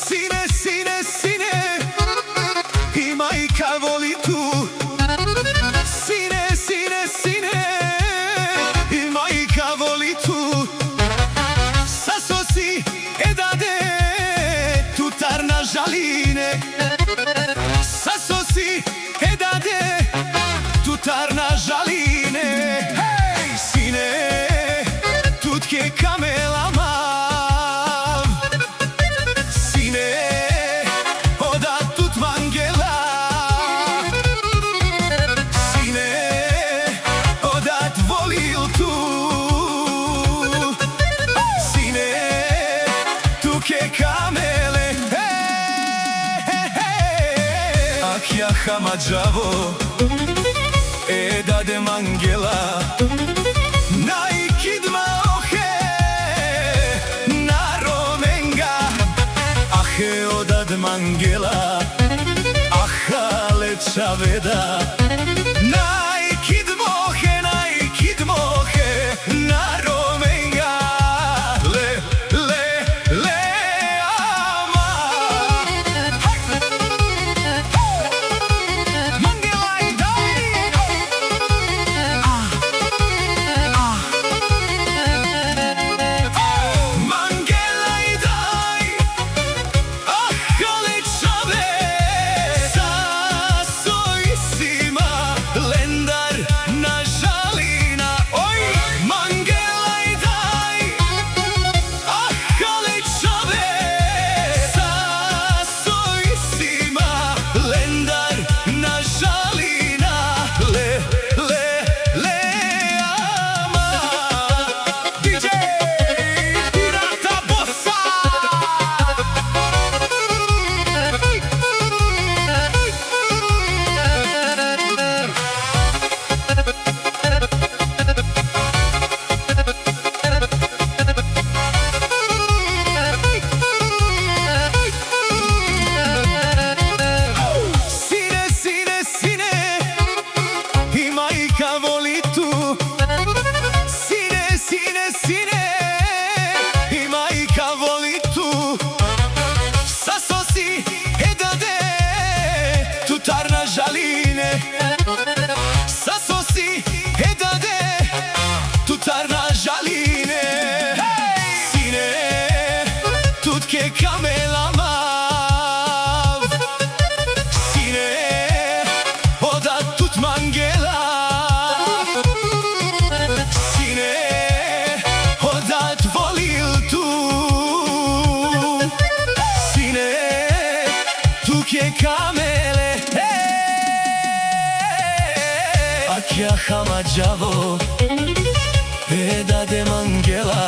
Sine, sine, sine, i majka voli tu. Sine, sine, sine, i majka voli tu. Sasosi edade tutar na žaline. Sasosi edade tutar na žaline. Hej, sine, tutke kamela mav. Sine, oda tut mangela. Sine, odat volil tu. Sine, tuke kamele. Akja hamadžavo edade mangela. Naikidma ohe na romenga. Ahe odad mangela, ahale čaveda. Naikidmohe na romenga. Le, le, le, ama. Mangela i daj. Mangela i daj. Ahale čave. Sasoj sima lendar na žalina. Oj, Mangela i daj. Ahale čave. Sasoj sima lendar na žalina. Le, le, le, ama. DJ Pirata Bossa. Sine, sine, sine, i majka voli tu. Sine, sine, sine, i majka voli tu. Sasosi edade tutar na žaline. Sasosi edade tutar na žaline. Sine, tutke kamela mav. Sine, oda tut mangela. Sine, odat volil tu. Sine, tuke kamele. Akja hamadžavo edade mangela.